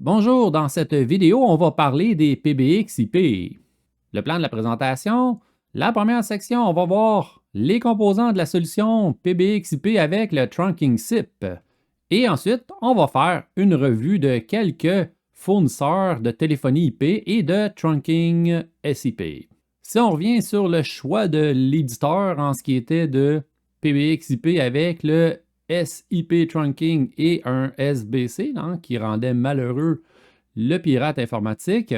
Bonjour, dans cette vidéo, on va parler des PBX-IP. Le plan de la présentation, la première section, on va voir les composants de la solution PBX-IP avec le trunking SIP. Et ensuite, on va faire une revue de quelques fournisseurs de téléphonie IP et de trunking SIP. Si on revient sur le choix de l'éditeur en ce qui était de PBX-IP avec le SIP trunking et un SBC, qui rendait malheureux le pirate informatique,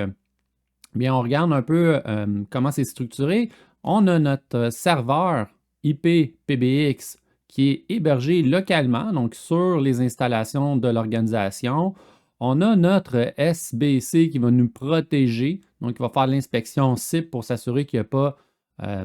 bien, on regarde un peu comment c'est structuré. On a notre serveur IP PBX qui est hébergé localement, donc sur les installations de l'organisation. On a notre SBC qui va nous protéger, donc il va faire l'inspection SIP pour s'assurer qu'il n'y a pas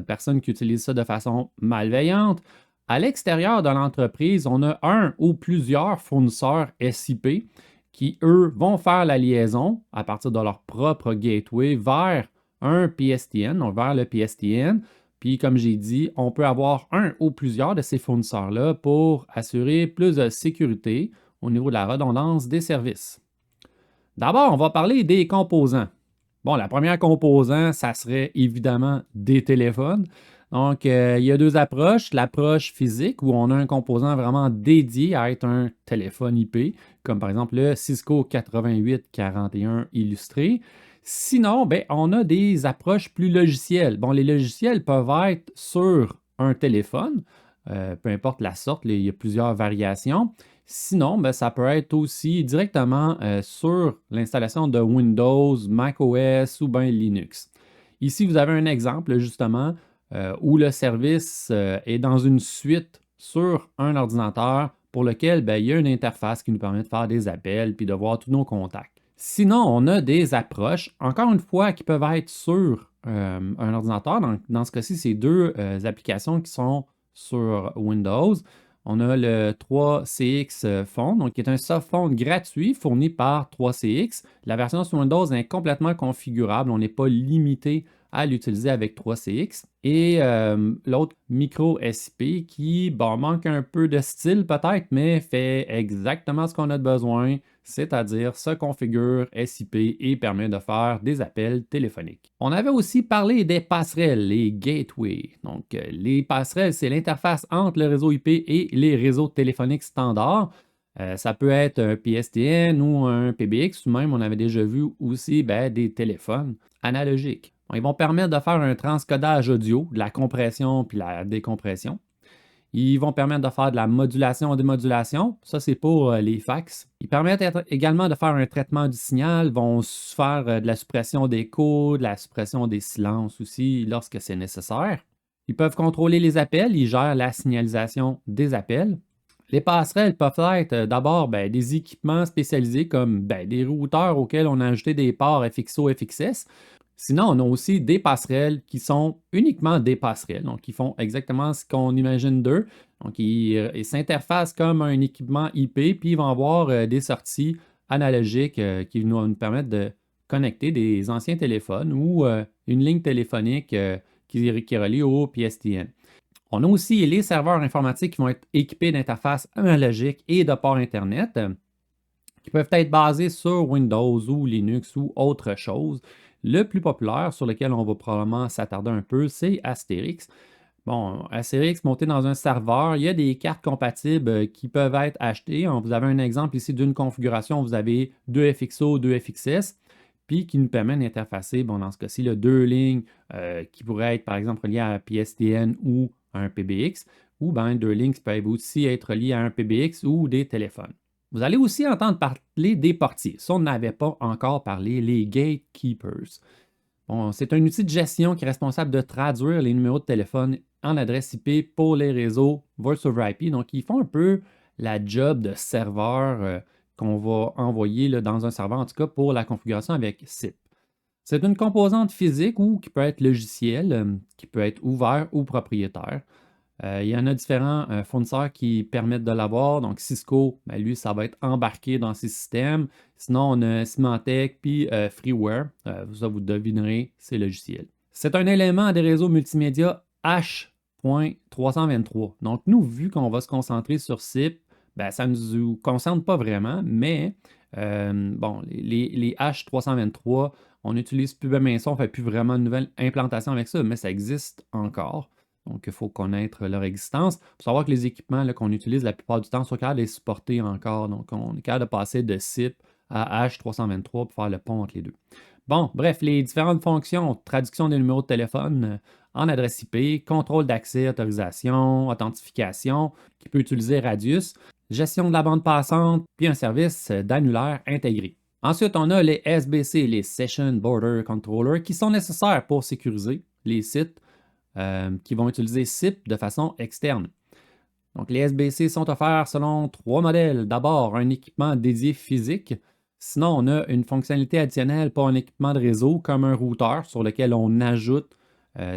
personne qui utilise ça de façon malveillante. À l'extérieur de l'entreprise, on a un ou plusieurs fournisseurs SIP qui, eux, vont faire la liaison à partir de leur propre gateway vers un PSTN, donc vers le PSTN. Puis, comme j'ai dit, on peut avoir un ou plusieurs de ces fournisseurs-là pour assurer plus de sécurité au niveau de la redondance des services. D'abord, on va parler des composants. Bon, la première composant, ça serait évidemment des téléphones. Donc, il y a deux approches. L'approche physique, où on a un composant vraiment dédié à être un téléphone IP, comme par exemple le Cisco 8841 illustré. Sinon, ben, on a des approches plus logicielles. Bon, les logiciels peuvent être sur un téléphone, peu importe la sorte, il y a plusieurs variations. Sinon, ben, ça peut être aussi directement sur l'installation de Windows, macOS ou bien Linux. Ici, vous avez un exemple justement où le service est dans une suite sur un ordinateur pour lequel ben, il y a une interface qui nous permet de faire des appels puis de voir tous nos contacts. Sinon, on a des approches, encore une fois, qui peuvent être sur un ordinateur. Dans ce cas-ci, c'est deux applications qui sont sur Windows. On a le 3CX Phone, donc qui est un soft phone gratuit fourni par 3CX. La version sur Windows est complètement configurable. On n'est pas limité à l'utiliser avec 3CX. Et l'autre micro SIP qui manque un peu de style peut-être, mais fait exactement ce qu'on a besoin, c'est-à-dire se configure SIP et permet de faire des appels téléphoniques. On avait aussi parlé des passerelles, les gateways. Donc, les passerelles, c'est l'interface entre le réseau IP et les réseaux téléphoniques standards. Ça peut être un PSTN ou un PBX, ou même on avait déjà vu aussi des téléphones analogiques. Bon, ils vont permettre de faire un transcodage audio, de la compression puis la décompression. Ils vont permettre de faire de la modulation et démodulation. Ça, c'est pour les fax. Ils permettent également de faire un traitement du signal, vont faire de la suppression d'écho, de la suppression des silences aussi lorsque c'est nécessaire. Ils peuvent contrôler les appels, ils gèrent la signalisation des appels. Les passerelles peuvent être d'abord des équipements spécialisés comme des routeurs auxquels on a ajouté des ports FXO, FXS. Sinon, on a aussi des passerelles qui sont uniquement des passerelles, donc ils font exactement ce qu'on imagine d'eux. Donc, ils s'interfacent comme un équipement IP, puis ils vont avoir des sorties analogiques qui nous permettent de connecter des anciens téléphones ou une ligne téléphonique qui relie au PSTN. On a aussi les serveurs informatiques qui vont être équipés d'interfaces analogiques et de ports Internet qui peuvent être basés sur Windows ou Linux ou autre chose. Le plus populaire sur lequel on va probablement s'attarder un peu, c'est Asterix. Bon, Asterix monté dans un serveur, il y a des cartes compatibles qui peuvent être achetées. Vous avez un exemple ici d'une configuration, vous avez deux FXO, deux FXS, puis qui nous permet d'interfacer, dans ce cas-ci, deux lignes qui pourraient être par exemple reliées à un PSTN ou à un PBX, ou deux lignes qui peuvent aussi être liées à un PBX ou des téléphones. Vous allez aussi entendre parler des portiers. Ça, on n'avait pas encore parlé, les gatekeepers. Bon, c'est un outil de gestion qui est responsable de traduire les numéros de téléphone en adresse IP pour les réseaux Voice over IP. Donc, ils font un peu la job de serveur qu'on va envoyer dans un serveur, en tout cas pour la configuration avec SIP. C'est une composante physique ou qui peut être logicielle, qui peut être ouvert ou propriétaire. Il y en a différents fournisseurs qui permettent de l'avoir. Donc, Cisco, lui, ça va être embarqué dans ses systèmes. Sinon, on a Symantec puis Freeware. Ça, vous devinerez, c'est logiciel. C'est un élément des réseaux multimédia H.323. Donc, nous, vu qu'on va se concentrer sur SIP, ça ne nous concerne pas vraiment, mais Bon, les H323, on n'utilise plus bien ça, on ne fait plus vraiment de nouvelles implantations avec ça, mais ça existe encore. Donc, il faut connaître leur existence. Il faut savoir que les équipements qu'on utilise la plupart du temps sont capables de les supporter encore. Donc, on est capable de passer de SIP à H323 pour faire le pont entre les deux. Bon, bref, les différentes fonctions, traduction des numéros de téléphone en adresse IP, contrôle d'accès, autorisation, authentification, qui peut utiliser Radius, gestion de la bande passante, puis un service d'annulaire intégré. Ensuite, on a les SBC, les Session Border Controller, qui sont nécessaires pour sécuriser les sites qui vont utiliser SIP de façon externe. Donc, les SBC sont offerts selon 3 modèles. D'abord, un équipement dédié physique. Sinon, on a une fonctionnalité additionnelle pour un équipement de réseau comme un routeur sur lequel on ajoute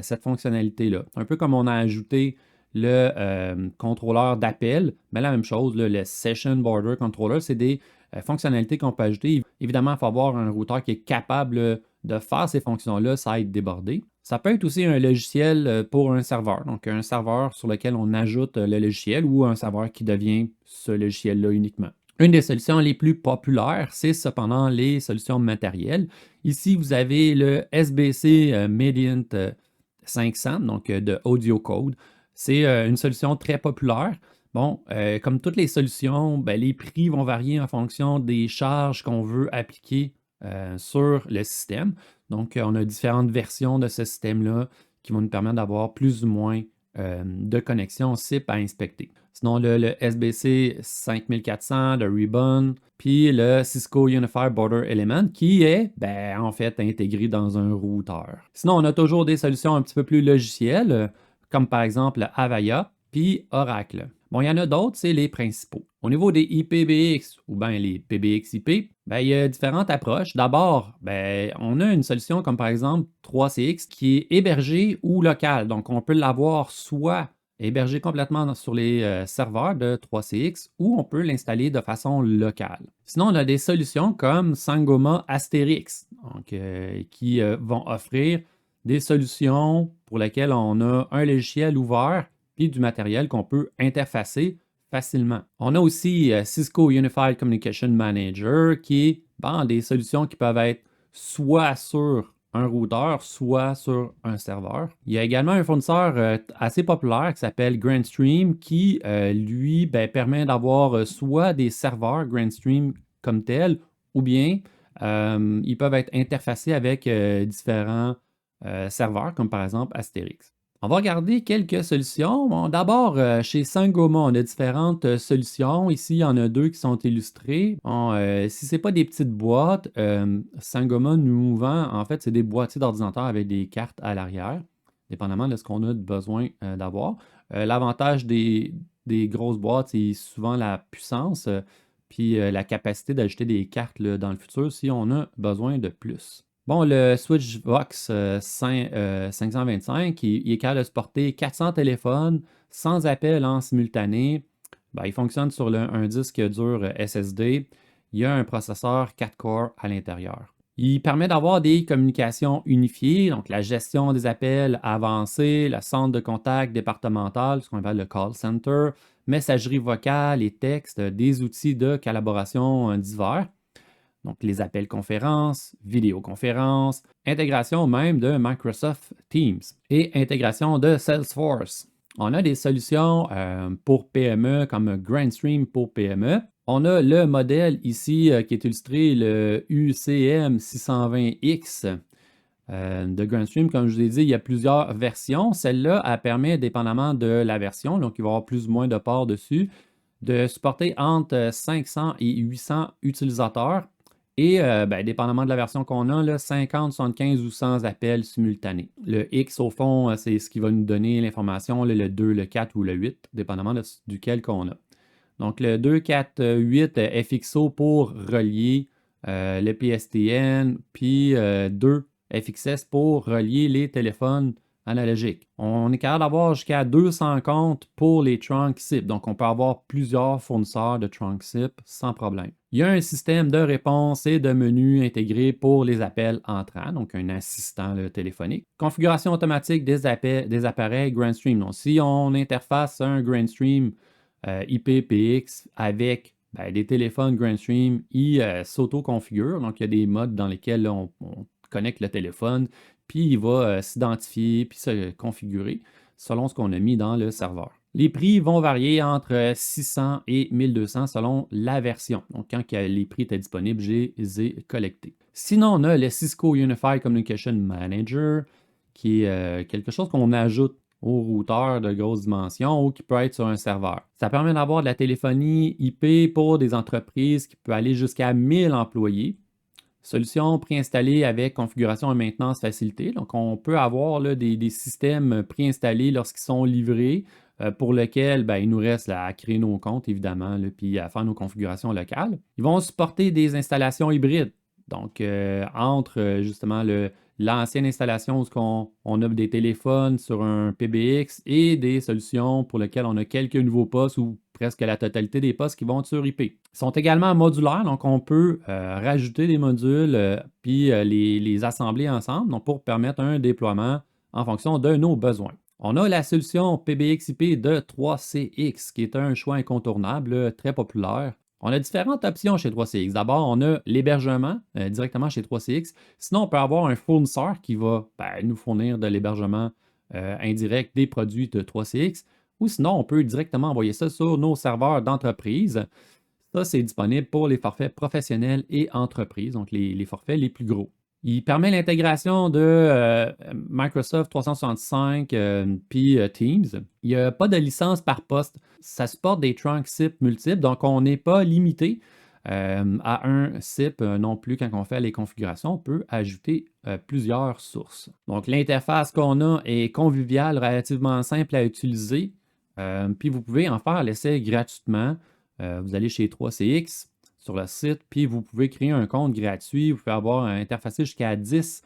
cette fonctionnalité-là. Un peu comme on a ajouté le contrôleur d'appel, mais la même chose, le Session Border Controller, c'est des fonctionnalités qu'on peut ajouter. Évidemment, il faut avoir un routeur qui est capable de faire ces fonctions-là sans être débordé. Ça peut être aussi un logiciel pour un serveur, donc un serveur sur lequel on ajoute le logiciel ou un serveur qui devient ce logiciel-là uniquement. Une des solutions les plus populaires, c'est cependant les solutions matérielles. Ici, vous avez le SBC Mediant 500, donc de AudioCode. C'est une solution très populaire. Bon, comme toutes les solutions, ben, les prix vont varier en fonction des charges qu'on veut appliquer sur le système. Donc, on a différentes versions de ce système-là qui vont nous permettre d'avoir plus ou moins de connexions SIP à inspecter. Sinon, le SBC 5400, le Ribbon, puis le Cisco Unified Border Element qui est en fait intégré dans un routeur. Sinon, on a toujours des solutions un petit peu plus logicielles, comme par exemple Avaya puis Oracle. Bon, il y en a d'autres, c'est les principaux. Au niveau des IPBX ou bien les PBX-IP, il y a différentes approches. D'abord, on a une solution comme par exemple 3CX qui est hébergée ou locale. Donc, on peut l'avoir soit hébergé complètement sur les serveurs de 3CX ou on peut l'installer de façon locale. Sinon, on a des solutions comme Sangoma Asterix donc, qui vont offrir des solutions pour lesquelles on a un logiciel ouvert et du matériel qu'on peut interfacer facilement. On a aussi Cisco Unified Communication Manager qui est des solutions qui peuvent être soit sur un routeur, soit sur un serveur. Il y a également un fournisseur assez populaire qui s'appelle GrandStream qui, lui, permet d'avoir soit des serveurs GrandStream comme tel, ou bien ils peuvent être interfacés avec différents serveurs, comme par exemple Asterix. On va regarder quelques solutions. Bon, d'abord, chez Sangoma, on a différentes solutions. Ici, il y en a deux qui sont illustrées. Bon, si ce n'est pas des petites boîtes, Sangoma nous vend, en fait, c'est des boîtiers d'ordinateur avec des cartes à l'arrière, dépendamment de ce qu'on a besoin d'avoir. L'avantage des grosses boîtes, c'est souvent la puissance, puis la capacité d'ajouter des cartes dans le futur si on a besoin de plus. Bon, le Switchvox 525, il est capable de supporter 400 téléphones sans appel en simultané. Il fonctionne sur un disque dur SSD. Il y a un processeur 4 cores à l'intérieur. Il permet d'avoir des communications unifiées, donc la gestion des appels avancés, le centre de contact départemental, ce qu'on appelle le call center, messagerie vocale et texte, des outils de collaboration divers. Donc, les appels conférences, vidéoconférences, intégration même de Microsoft Teams et intégration de Salesforce. On a des solutions pour PME comme GrandStream pour PME. On a le modèle ici qui est illustré, le UCM 620X de GrandStream. Comme je vous ai dit, il y a plusieurs versions. Celle-là, elle permet, dépendamment de la version, donc il va y avoir plus ou moins de ports dessus, de supporter entre 500 et 800 utilisateurs. Et dépendamment de la version qu'on a, là, 50, 75 ou 100 appels simultanés. Le X, au fond, c'est ce qui va nous donner l'information, le 2, le 4 ou le 8, dépendamment duquel qu'on a. Donc, le 2, 4, 8 FXO pour relier le PSTN, puis 2 FXS pour relier les téléphones analogiques. On est capable d'avoir jusqu'à 200 comptes pour les trunk SIP. Donc, on peut avoir plusieurs fournisseurs de trunk SIP sans problème. Il y a un système de réponse et de menu intégré pour les appels entrants, donc un assistant téléphonique. Configuration automatique des appareils GrandStream. Donc, si on interface un GrandStream IPPX avec des téléphones GrandStream, ils s'auto-configurent. Donc, il y a des modes dans lesquels là, on connecte le téléphone, puis il va s'identifier, puis se configurer selon ce qu'on a mis dans le serveur. Les prix vont varier entre 600 et 1200 selon la version. Donc, quand les prix étaient disponibles, je les ai collectés. Sinon, on a le Cisco Unified Communication Manager, qui est quelque chose qu'on ajoute au routeur de grosse dimension ou qui peut être sur un serveur. Ça permet d'avoir de la téléphonie IP pour des entreprises qui peut aller jusqu'à 1000 employés. Solution préinstallée avec configuration et maintenance facilitée. Donc, on peut avoir là, des systèmes préinstallés lorsqu'ils sont livrés, pour lesquels il nous reste là, à créer nos comptes, évidemment, là, puis à faire nos configurations locales. Ils vont supporter des installations hybrides. Donc, entre justement l'ancienne installation où on a des téléphones sur un PBX et des solutions pour lesquelles on a quelques nouveaux postes ou presque la totalité des postes qui vont être sur IP. Ils sont également modulaires, donc on peut rajouter des modules puis les assembler ensemble donc pour permettre un déploiement en fonction de nos besoins. On a la solution PBX-IP de 3CX qui est un choix incontournable, très populaire. On a différentes options chez 3CX. D'abord, on a l'hébergement directement chez 3CX. Sinon, on peut avoir un fournisseur qui va nous fournir de l'hébergement indirect des produits de 3CX. Ou sinon, on peut directement envoyer ça sur nos serveurs d'entreprise. Ça, c'est disponible pour les forfaits professionnels et entreprises, donc les forfaits les plus gros. Il permet l'intégration de Microsoft 365 puis Teams. Il n'y a pas de licence par poste. Ça supporte des trunk SIP multiples, donc on n'est pas limité à un SIP non plus quand on fait les configurations. On peut ajouter plusieurs sources. Donc l'interface qu'on a est conviviale, relativement simple à utiliser. Puis vous pouvez en faire l'essai gratuitement. Vous allez chez 3CX sur le site, puis vous pouvez créer un compte gratuit. Vous pouvez avoir interfacé jusqu'à 10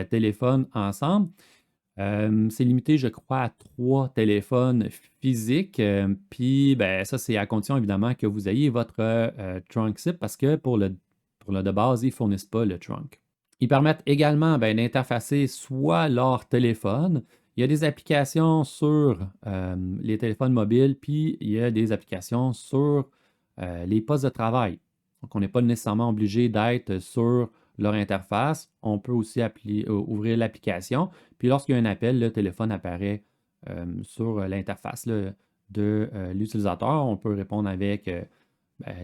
téléphones ensemble. C'est limité, je crois, à 3 téléphones physiques. Puis ça, c'est à condition évidemment que vous ayez votre trunk SIP parce que pour le de base, ils ne fournissent pas le trunk. Ils permettent également d'interfacer soit leur téléphone. Il y a des applications sur les téléphones mobiles, puis il y a des applications sur les postes de travail. Donc, on n'est pas nécessairement obligé d'être sur leur interface. On peut aussi ouvrir l'application. Puis lorsqu'il y a un appel, le téléphone apparaît sur l'interface de l'utilisateur. On peut répondre avec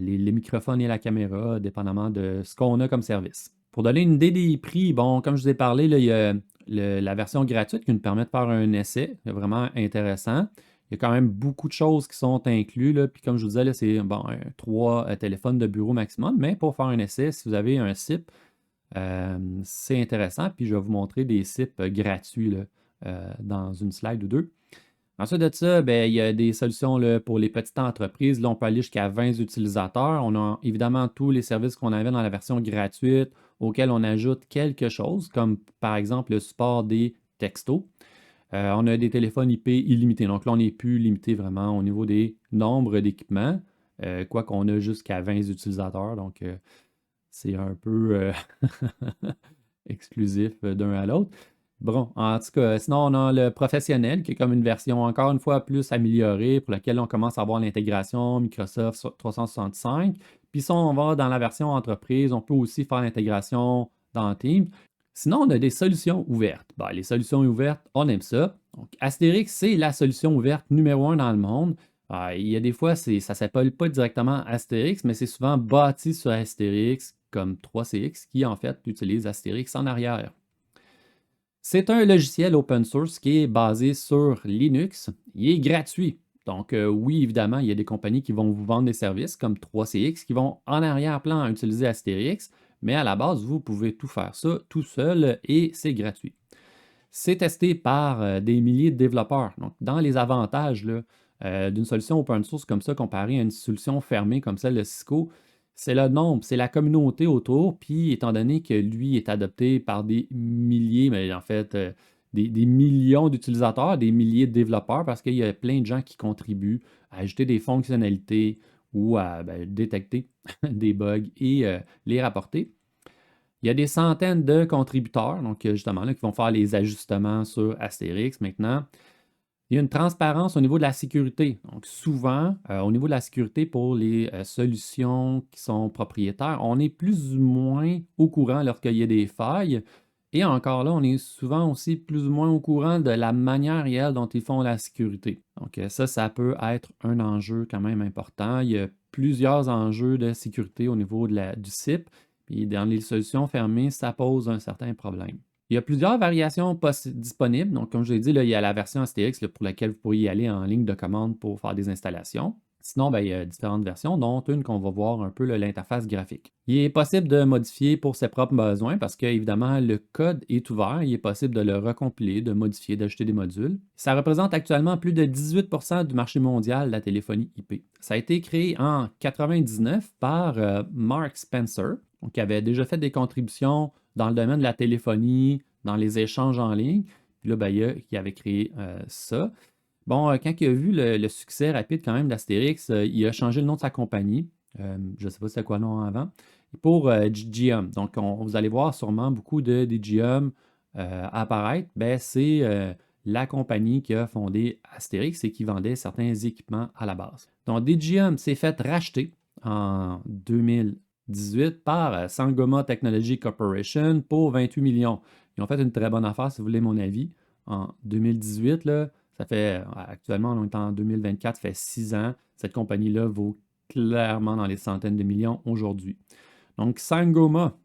les microphones et la caméra, dépendamment de ce qu'on a comme service. Pour donner une idée des prix, bon, comme je vous ai parlé, là, il y a la version gratuite qui nous permet de faire un essai, c'est vraiment intéressant. Il y a quand même beaucoup de choses qui sont incluses. Là. Puis comme je vous disais, c'est 3 téléphones de bureau maximum. Mais pour faire un essai, si vous avez un SIP, c'est intéressant. Puis je vais vous montrer des SIP gratuits là, dans une slide ou deux. Ensuite de ça, il y a des solutions là, pour les petites entreprises. Là, on peut aller jusqu'à 20 utilisateurs. On a évidemment tous les services qu'on avait dans la version gratuite auxquels on ajoute quelque chose, comme par exemple le support des textos. On a des téléphones IP illimités. Donc là, on n'est plus limité vraiment au niveau des nombres d'équipements, quoi qu'on a jusqu'à 20 utilisateurs. Donc, c'est un peu exclusif d'un à l'autre. Bon, en tout cas, sinon, on a le professionnel qui est comme une version encore une fois plus améliorée pour laquelle on commence à avoir l'intégration Microsoft 365. Puis si on va dans la version entreprise, on peut aussi faire l'intégration dans Teams. Sinon, on a des solutions ouvertes. Les solutions ouvertes, on aime ça. Donc, Astérix, c'est la solution ouverte numéro 1 dans le monde. Il y a des fois, ça ne s'appelle pas directement Astérix, mais c'est souvent bâti sur Astérix, comme 3CX, qui en fait utilise Astérix en arrière. C'est un logiciel open source qui est basé sur Linux. Il est gratuit. Donc, oui, évidemment, il y a des compagnies qui vont vous vendre des services comme 3CX qui vont en arrière-plan utiliser Astérix, mais à la base, vous pouvez tout faire ça tout seul et c'est gratuit. C'est testé par des milliers de développeurs. Donc, dans les avantages d'une solution open source comme ça, comparé à une solution fermée comme celle de Cisco, c'est le nombre, c'est la communauté autour, puis étant donné que lui est adopté par des milliers, mais en fait, des millions d'utilisateurs, des milliers de développeurs, parce qu'il y a plein de gens qui contribuent à ajouter des fonctionnalités ou à détecter des bugs et les rapporter. Il y a des centaines de contributeurs, donc justement, là, qui vont faire les ajustements sur Astérix maintenant. Il y a une transparence au niveau de la sécurité. Donc, souvent, au niveau de la sécurité pour les solutions qui sont propriétaires, on est plus ou moins au courant lorsqu'il y a des failles. Et encore là, on est souvent aussi plus ou moins au courant de la manière réelle dont ils font la sécurité. Donc, ça peut être un enjeu quand même important. Il y a plusieurs enjeux de sécurité au niveau du CIP. Puis dans les solutions fermées, ça pose un certain problème. Il y a plusieurs variations disponibles. Donc, comme je l'ai dit, là, il y a la version STX là, pour laquelle vous pourriez y aller en ligne de commande pour faire des installations. Sinon, ben, il y a différentes versions, dont une qu'on va voir un peu l'interface graphique. Il est possible de modifier pour ses propres besoins parce que, évidemment, le code est ouvert. Il est possible de le recompiler, de modifier, d'ajouter des modules. Ça représente actuellement plus de 18% du marché mondial de la téléphonie IP. Ça a été créé en 1999 par Mark Spencer, donc, qui avait déjà fait des contributions dans le domaine de la téléphonie, dans les échanges en ligne. Puis là, ben, il avait créé ça. Bon, quand il a vu le succès rapide quand même d'Astérix, il a changé le nom de sa compagnie. Je ne sais pas c'était quoi le nom avant. Pour GGM. Donc, vous allez voir sûrement beaucoup de DGM apparaître. Ben, c'est la compagnie qui a fondé Astérix et qui vendait certains équipements à la base. Donc, DGM s'est fait racheter en 2018 par Sangoma Technology Corporation pour 28 millions. Ils ont fait une très bonne affaire, si vous voulez mon avis. En 2018, là, ça fait, actuellement, on est en 2024, ça fait 6 ans. Cette compagnie-là vaut clairement dans les centaines de millions aujourd'hui. Donc, Sangoma,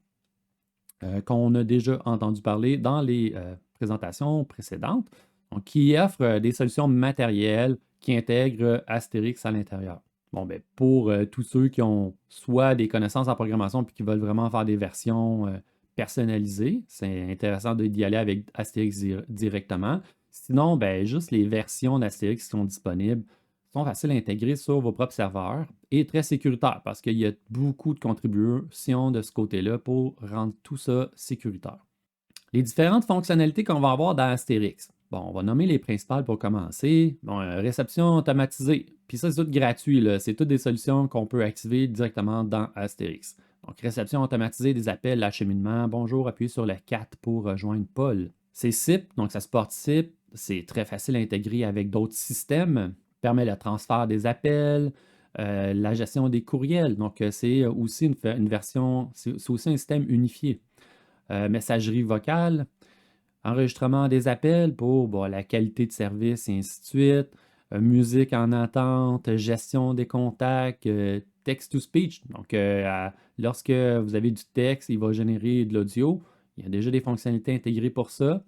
qu'on a déjà entendu parler dans les présentations précédentes, donc, qui offre des solutions matérielles qui intègrent Astérix à l'intérieur. Bon, ben, pour tous ceux qui ont soit des connaissances en programmation puis qui veulent vraiment faire des versions personnalisées, c'est intéressant d'y aller avec Astérix directement. Sinon, ben, juste les versions d'Astérix qui sont disponibles sont faciles à intégrer sur vos propres serveurs et très sécuritaires parce qu'il y a beaucoup de contributions de ce côté-là pour rendre tout ça sécuritaire. Les différentes fonctionnalités qu'on va avoir dans Astérix. Bon, on va nommer les principales pour commencer. Bon, réception automatisée. Puis ça, c'est tout gratuit, là. C'est toutes des solutions qu'on peut activer directement dans Astérix. Donc, réception automatisée des appels, l'acheminement. Bonjour, appuyez sur le 4 pour rejoindre Paul. C'est SIP, donc ça supporte SIP. C'est très facile à intégrer avec d'autres systèmes. Permet le transfert des appels, la gestion des courriels. Donc, c'est aussi une version, c'est aussi un système unifié. Messagerie vocale, enregistrement des appels pour bon, la qualité de service et ainsi de suite, musique en attente, gestion des contacts, text-to-speech. Donc, lorsque vous avez du texte, il va générer de l'audio. Il y a déjà des fonctionnalités intégrées pour ça.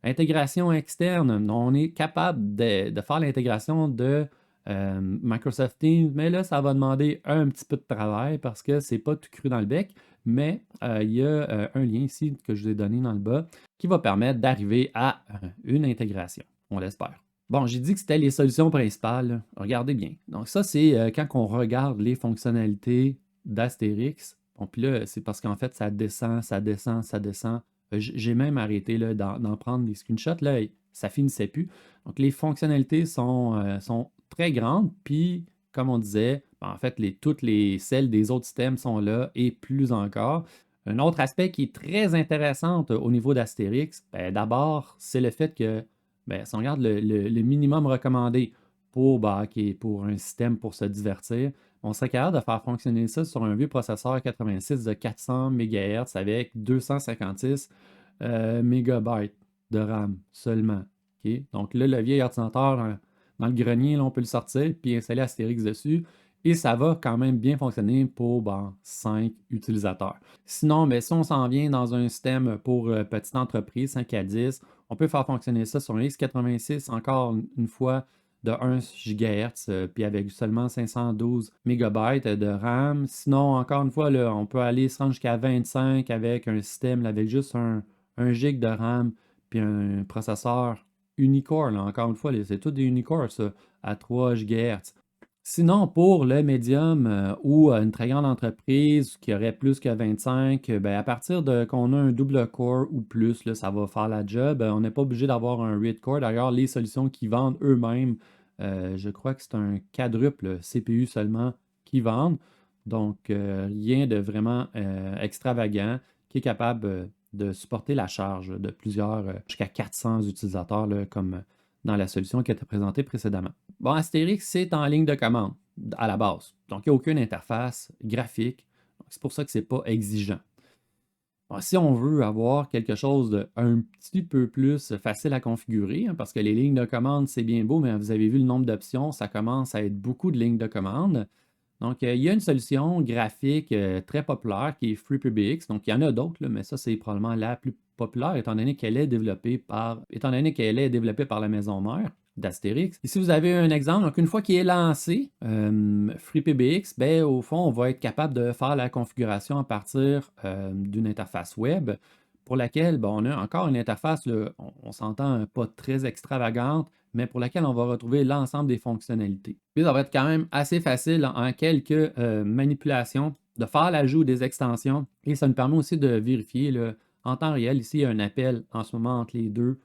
Intégration externe, on est capable de faire l'intégration de Microsoft Teams, mais là, ça va demander un petit peu de travail parce que c'est pas tout cru dans le bec, mais il y a un lien ici que je vous ai donné dans le bas qui va permettre d'arriver à une intégration, on l'espère. Bon, j'ai dit que c'était les solutions principales, là. Regardez bien. Donc ça, c'est quand on regarde les fonctionnalités d'Astérix. Bon, puis là, c'est parce qu'en fait, ça descend, ça descend, ça descend. J'ai même arrêté là, d'en prendre des screenshots, là, et ça finissait plus. Donc les fonctionnalités sont très grandes, puis comme on disait, ben, en fait, toutes celles des autres systèmes sont là et plus encore. Un autre aspect qui est très intéressant au niveau d'Astérix, ben, d'abord, c'est le fait que, ben, si on regarde le minimum recommandé pour un système pour se divertir, on serait capable de faire fonctionner ça sur un vieux processeur 86 de 400 MHz avec 256 MB de RAM seulement. OK? Donc là, le vieil ordinateur dans le grenier, là, on peut le sortir puis installer Astérix dessus. Et ça va quand même bien fonctionner pour 5 utilisateurs. Sinon, ben, si on s'en vient dans un système pour petite entreprise, 5 à 10, on peut faire fonctionner ça sur un x86, encore une fois, de 1 GHz, puis avec seulement 512 MB de RAM. Sinon, encore une fois, là, on peut aller se rendre jusqu'à 25 avec un système là, avec juste un gig de RAM, puis un processeur Unicore. Là, encore une fois, c'est tout des Unicore, ça, à 3 GHz. Sinon, pour le médium ou une très grande entreprise qui aurait plus que 25, ben, à partir de qu'on a un double core ou plus, là, ça va faire la job. On n'est pas obligé d'avoir un 8 core. D'ailleurs, les solutions qui vendent eux-mêmes, je crois que c'est un quadruple CPU seulement qui vendent. Donc, rien de vraiment extravagant qui est capable de supporter la charge de plusieurs, jusqu'à 400 utilisateurs, là, comme dans la solution qui était présentée précédemment. Bon, Astérix, c'est en ligne de commande à la base. Donc, il n'y a aucune interface graphique. C'est pour ça que ce n'est pas exigeant. Bon, si on veut avoir quelque chose de un petit peu plus facile à configurer, parce que les lignes de commande, c'est bien beau, mais vous avez vu le nombre d'options, ça commence à être beaucoup de lignes de commande. Donc, il y a une solution graphique très populaire qui est FreePBX. Donc, il y en a d'autres, mais ça, c'est probablement la plus populaire étant donné qu'elle est développée par la maison mère d'Astérix. Ici, vous avez un exemple. Donc, une fois qu'il est lancé, FreePBX, ben, au fond, on va être capable de faire la configuration à partir d'une interface web pour laquelle on a encore une interface, là, on s'entend pas très extravagante, mais pour laquelle on va retrouver l'ensemble des fonctionnalités. Puis ça va être quand même assez facile en quelques manipulations de faire l'ajout des extensions et ça nous permet aussi de vérifier en temps réel. Ici, il y a un appel en ce moment entre les deux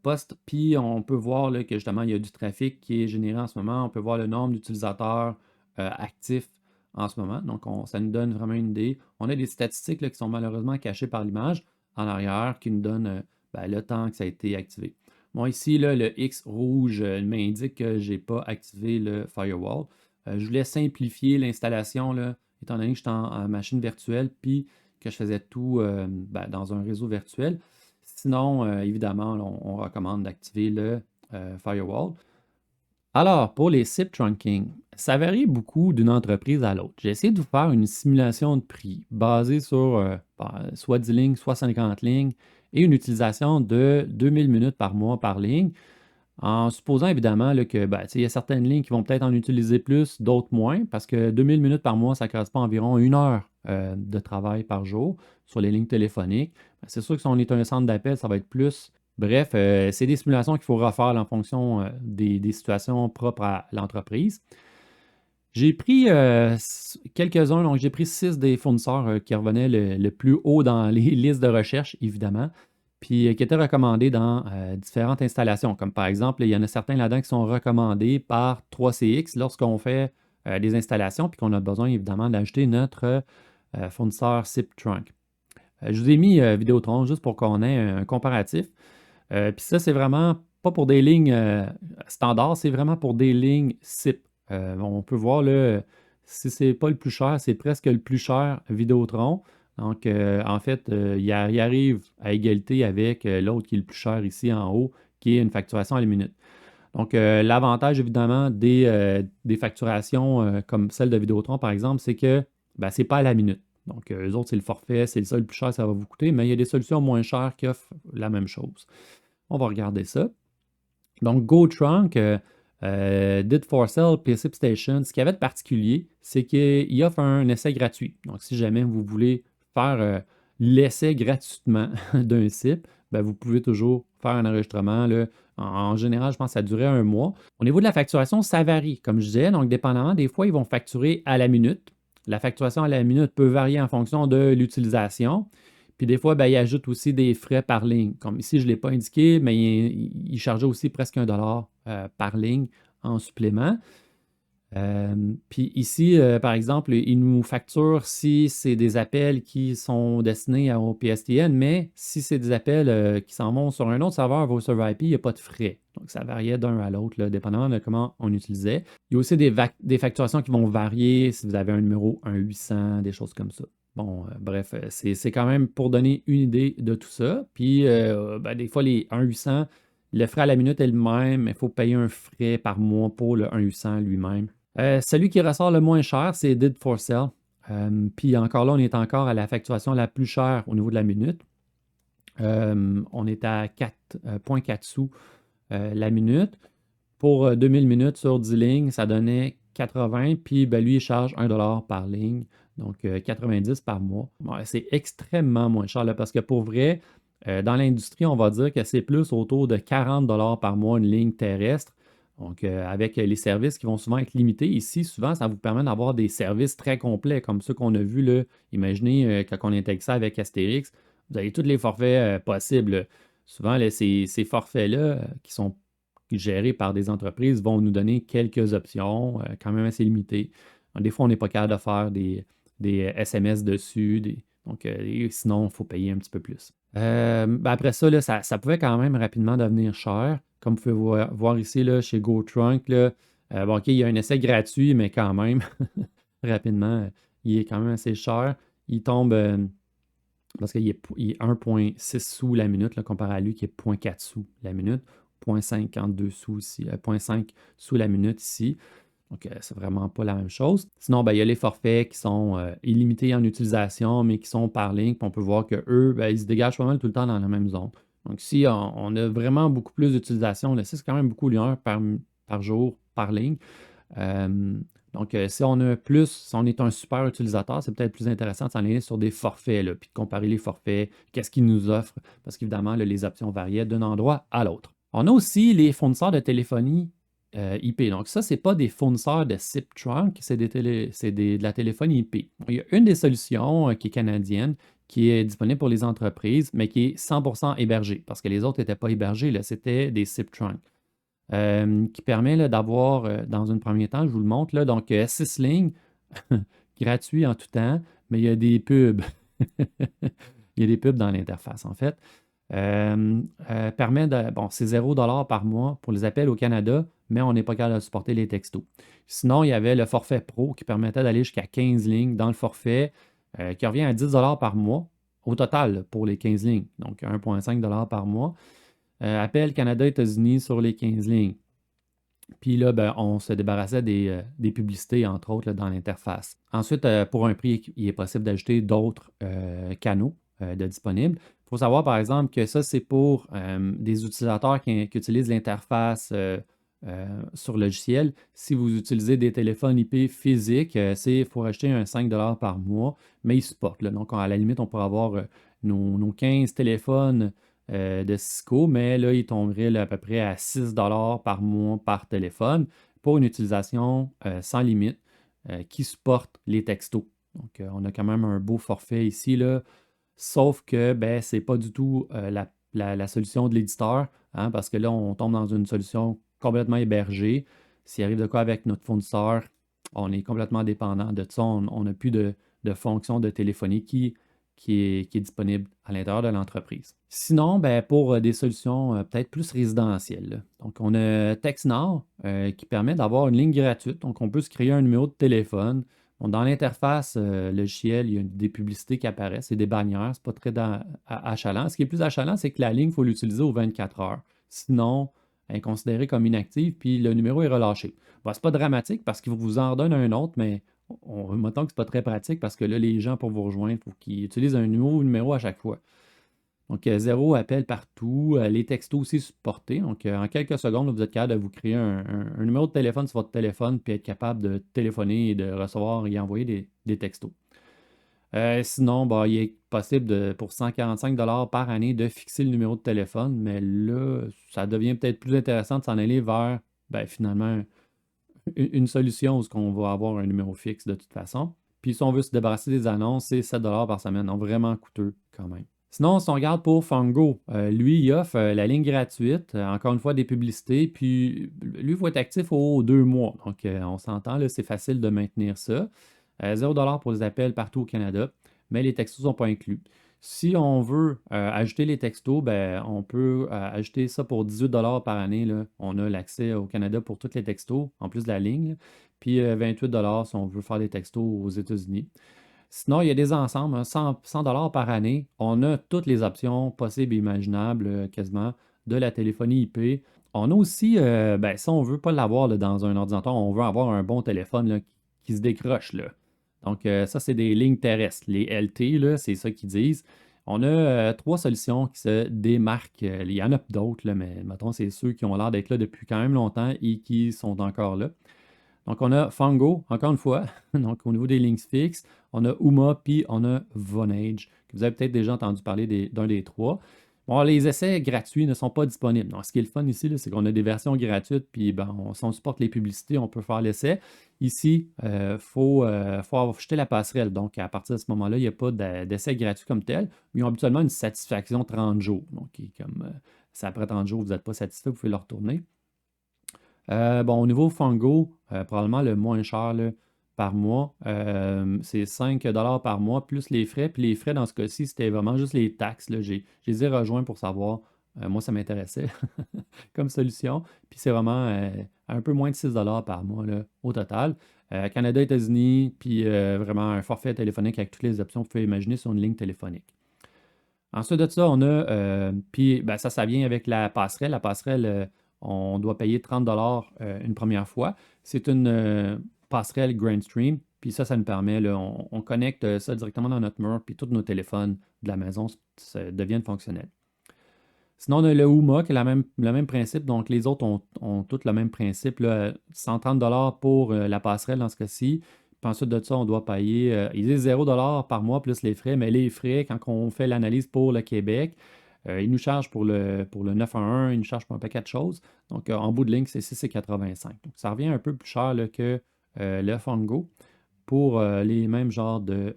postes, puis on peut voir là, que justement il y a du trafic qui est généré en ce moment. On peut voir le nombre d'utilisateurs actifs en ce moment. Donc, ça nous donne vraiment une idée. On a des statistiques là, qui sont malheureusement cachées par l'image en arrière qui nous donnent le temps que ça a été activé. Bon, ici, là, le X rouge m'indique que je n'ai pas activé le firewall. Je voulais simplifier l'installation, étant donné que j'étais en machine virtuelle, puis que je faisais tout dans un réseau virtuel. Sinon, évidemment, on recommande d'activer le firewall. Alors, pour les SIP trunking, ça varie beaucoup d'une entreprise à l'autre. J'ai essayé de vous faire une simulation de prix basée sur soit 10 lignes, soit 50 lignes et une utilisation de 2000 minutes par mois par ligne, en supposant évidemment là, que il y a certaines lignes qui vont peut-être en utiliser plus, d'autres moins, parce que 2000 minutes par mois, ça correspond à environ 1 heure de travail par jour sur les lignes téléphoniques. C'est sûr que si on est un centre d'appel, ça va être plus. Bref, c'est des simulations qu'il faut refaire là, en fonction des situations propres à l'entreprise. J'ai pris quelques-uns, donc j'ai pris 6 des fournisseurs qui revenaient le plus haut dans les listes de recherche, évidemment, puis qui étaient recommandés dans différentes installations. Comme par exemple, il y en a certains là-dedans qui sont recommandés par 3CX lorsqu'on fait des installations, puis qu'on a besoin évidemment d'ajouter notre fournisseur SIP Trunk. Je vous ai mis Vidéotron juste pour qu'on ait un comparatif. Puis ça, c'est vraiment pas pour des lignes standards, c'est vraiment pour des lignes SIP. On peut voir là, si c'est pas le plus cher, c'est presque le plus cher Vidéotron. Donc, en fait, il arrive à égalité avec l'autre qui est le plus cher ici en haut, qui est une facturation à la minute. Donc, l'avantage évidemment des facturations comme celle de Vidéotron, par exemple, c'est que c'est pas à la minute. Donc, eux autres, c'est le forfait, c'est le seul plus cher, ça va vous coûter, mais il y a des solutions moins chères qui offrent la même chose. On va regarder ça. Donc, GoTrunk, Did for Sale, puis SipStation, ce qu'il y avait de particulier, c'est qu'il offre un essai gratuit. Donc, si jamais vous voulez faire l'essai gratuitement d'un SIP, vous pouvez toujours faire un enregistrement. Là. En général, je pense que ça durait 1 mois. Au niveau de la facturation, ça varie, comme je disais. Donc, dépendamment, des fois, ils vont facturer à la minute. La facturation à la minute peut varier en fonction de l'utilisation. Puis des fois, ils ajoutent aussi des frais par ligne. Comme ici, je ne l'ai pas indiqué, mais il chargeait aussi presque $1 par ligne en supplément. Puis ici, par exemple, il nous facture si c'est des appels qui sont destinés au PSTN, mais si c'est des appels qui s'en vont sur un autre serveur Voice over IP, il n'y a pas de frais. Donc, ça variait d'un à l'autre, dépendamment de comment on utilisait. Il y a aussi des facturations qui vont varier si vous avez un numéro 1-800, des choses comme ça. Bon, bref, c'est quand même pour donner une idée de tout ça. Puis, des fois, les 1-800, le frais à la minute est le même, mais il faut payer un frais par mois pour le 1-800 lui-même. Celui qui ressort le moins cher, c'est Did for Sale. Puis encore là, on est encore à la facturation la plus chère au niveau de la minute. On est à 4,4 sous la minute. Pour 2000 minutes sur 10 lignes, ça donnait 80. Puis lui, il charge $1 par ligne, donc 90 par mois. Ouais, c'est extrêmement moins cher là, parce que pour vrai, dans l'industrie, on va dire que c'est plus autour de 40 $ par mois une ligne terrestre. Donc, avec les services qui vont souvent être limités, ici, souvent, ça vous permet d'avoir des services très complets, comme ceux qu'on a vus là. Imaginez quand on intègre ça avec Astérix, vous avez tous les forfaits possibles. Souvent, là, ces forfaits-là, qui sont gérés par des entreprises, vont nous donner quelques options, quand même assez limitées. Donc, des fois, on n'est pas capable de faire des SMS dessus, donc sinon, il faut payer un petit peu plus. Après ça, là, ça pouvait quand même rapidement devenir cher. Comme vous pouvez voir ici, là, chez GoTrunk, là, bon, OK, il y a un essai gratuit, mais quand même, rapidement, il est quand même assez cher. Il tombe, parce il est 1,6 sous la minute, là, comparé à lui qui est 0,4 sous la minute, 0,52 sous ici, 0,5 sous la minute ici. Donc, c'est vraiment pas la même chose. Sinon, ben, il y a les forfaits qui sont illimités en utilisation, mais qui sont par ligne. Puis on peut voir qu'eux, ben, ils se dégagent pas mal tout le temps dans la même zone. Donc, si on a vraiment beaucoup plus d'utilisation, là, c'est quand même beaucoup l'heure par jour, par ligne. Euh, donc, si on a plus, si on est un super utilisateur, c'est peut-être plus intéressant de s'enligner sur des forfaits, là, puis de comparer les forfaits, qu'est-ce qu'ils nous offrent, parce qu'évidemment, là, les options variaient d'un endroit à l'autre. On a aussi les fournisseurs de téléphonie IP. Donc, ça, ce n'est pas des fournisseurs de SIP trunk, de la téléphonie IP. Il y a une des solutions qui est canadienne, qui est disponible pour les entreprises, mais qui est 100% hébergée, parce que les autres n'étaient pas hébergés, c'était des SIP trunk. Qui permet là, d'avoir, dans un premier temps, je vous le montre, là, donc 6 lignes, gratuit en tout temps, mais il y a des pubs. Il y a des pubs dans l'interface, en fait. Permet de, bon, c'est 0$ par mois pour les appels au Canada, mais on n'est pas capable de supporter les textos. Sinon, il y avait le forfait pro qui permettait d'aller jusqu'à 15 lignes dans le forfait, qui revient à 10$ par mois au total pour les 15 lignes, donc 1,5$ par mois. Appel Canada-États-Unis sur les 15 lignes. Puis là, ben, on se débarrassait des publicités, entre autres, là, dans l'interface. Ensuite, pour un prix, il est possible d'ajouter d'autres canaux de disponibles. Il faut savoir, par exemple, que ça, c'est pour des utilisateurs qui utilisent l'interface sur logiciel. Si vous utilisez des téléphones IP physiques, il faut acheter un 5$ par mois, mais ils supportent. Là. Donc, à la limite, on pourrait avoir nos 15 téléphones de Cisco, mais là, il tomberait là, à peu près à 6$ par mois par téléphone pour une utilisation sans limite qui supporte les textos. Donc, on a quand même un beau forfait ici, là, sauf que ben, ce n'est pas du tout la solution de l'éditeur, hein, parce que là, on tombe dans une solution complètement hébergée. S'il arrive de quoi avec notre fournisseur, on est complètement dépendant de ça. On n'a plus de fonction de téléphonie qui est disponible à l'intérieur de l'entreprise. Sinon, ben, pour des solutions peut-être plus résidentielles, là. Donc, on a TextNow qui permet d'avoir une ligne gratuite. Donc, on peut se créer un numéro de téléphone. Bon, dans l'interface logicielle, il y a des publicités qui apparaissent et des bannières. C'est pas très achalant. Ce qui est plus achalant, c'est que la ligne, il faut l'utiliser aux 24 heures. Sinon, elle est considérée comme inactive, puis le numéro est relâché. Bon, c'est pas dramatique parce qu'il vous en donne un autre, mais mettons que c'est pas très pratique parce que là, les gens, pour vous rejoindre, il faut qu'ils utilisent un nouveau numéro à chaque fois. Donc, zéro appel partout. Les textos aussi supportés. Donc, en quelques secondes, là, vous êtes capable de vous créer un numéro de téléphone sur votre téléphone puis être capable de téléphoner et de recevoir et envoyer des textos. Sinon, bah, il est possible pour 145$ par année de fixer le numéro de téléphone, mais là, ça devient peut-être plus intéressant de s'en aller vers ben, finalement une solution où on va avoir un numéro fixe de toute façon. Puis si on veut se débarrasser des annonces, c'est 7$ par semaine. Donc vraiment coûteux quand même. Sinon, si on regarde pour Fungo, lui, il offre la ligne gratuite, encore une fois des publicités, puis lui, il faut être actif aux 2 mois. Donc, on s'entend, là, c'est facile de maintenir ça. 0$ pour les appels partout au Canada, mais les textos ne sont pas inclus. Si on veut ajouter les textos, ben, on peut ajouter ça pour 18$ par année, là. On a l'accès au Canada pour tous les textos, en plus de la ligne, là. Puis 28$ si on veut faire des textos aux États-Unis. Sinon, il y a des ensembles, hein, 100$ par année. On a toutes les options possibles et imaginables, quasiment, de la téléphonie IP. On a aussi, ben, si on ne veut pas l'avoir là, dans un ordinateur, on veut avoir un bon téléphone là, qui se décroche, là. Donc, ça, c'est des lignes terrestres. Les LT, là, c'est ça qu'ils disent. On a 3 solutions qui se démarquent. Il y en a d'autres, là, mais mettons, c'est ceux qui ont l'air d'être là depuis quand même longtemps et qui sont encore là. Donc, on a Fungo, encore une fois, donc au niveau des lignes fixes. On a Uma, puis on a Vonage, que vous avez peut-être déjà entendu parler d'un des trois. Bon, les essais gratuits ne sont pas disponibles. Donc, ce qui est le fun ici, c'est qu'on a des versions gratuites, puis ben, si on supporte les publicités, on peut faire l'essai. Ici, il faut acheter la passerelle. Donc, à partir de ce moment-là, il n'y a pas d'essai gratuit comme tel. Mais ils ont habituellement une satisfaction 30 jours. Donc, comme c'est après 30 jours, vous n'êtes pas satisfait, vous pouvez le retourner. Bon, au niveau Fungo, probablement le moins cher là, par mois, c'est 5$ par mois, plus les frais. Puis les frais, dans ce cas-ci, c'était vraiment juste les taxes, là. Je les ai rejoints pour savoir Moi, ça m'intéressait comme solution. Puis c'est vraiment un peu moins de 6 par mois là, au total. Canada, États-Unis, puis vraiment un forfait téléphonique avec toutes les options que vous pouvez imaginer sur une ligne téléphonique. Ensuite de ça, on a, puis ben, ça vient avec la passerelle. La passerelle, on doit payer 30 une première fois. C'est une passerelle Grandstream, puis ça nous permet, là, on connecte ça directement dans notre mur, puis tous nos téléphones de la maison deviennent fonctionnels. Sinon, on a le Ooma qui est le même principe. Donc, les autres ont tous le même principe, là, 130 pour la passerelle dans ce cas-ci. Puis ensuite de ça, on doit payer, ils disent 0 par mois plus les frais, mais les frais, quand on fait l'analyse pour le Québec, ils nous chargent pour le 911, ils nous chargent pour un paquet de choses. Donc, en bout de ligne, c'est 6,85. Donc, ça revient un peu plus cher là, que le Fongo pour les mêmes genres de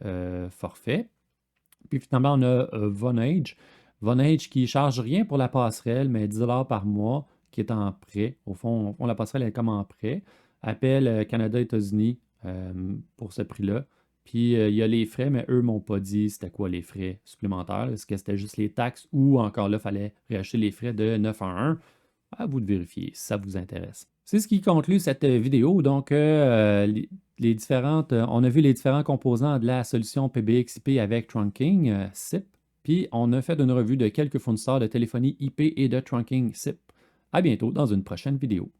forfaits. Puis finalement, on a Vonage. Vonage qui ne charge rien pour la passerelle, mais 10 par mois, qui est en prêt. Au fond, la passerelle est comme en prêt. Appel Canada-États-Unis pour ce prix-là. Puis il y a les frais, mais eux ne m'ont pas dit c'était quoi les frais supplémentaires. Est-ce que c'était juste les taxes ou encore là, il fallait réacheter les frais de 911? À vous de vérifier si ça vous intéresse. C'est ce qui conclut cette vidéo. Donc, on a vu les différents composants de la solution PBX-IP avec Trunking SIP, puis on a fait une revue de quelques fournisseurs de téléphonie IP et de Trunking SIP. À bientôt dans une prochaine vidéo.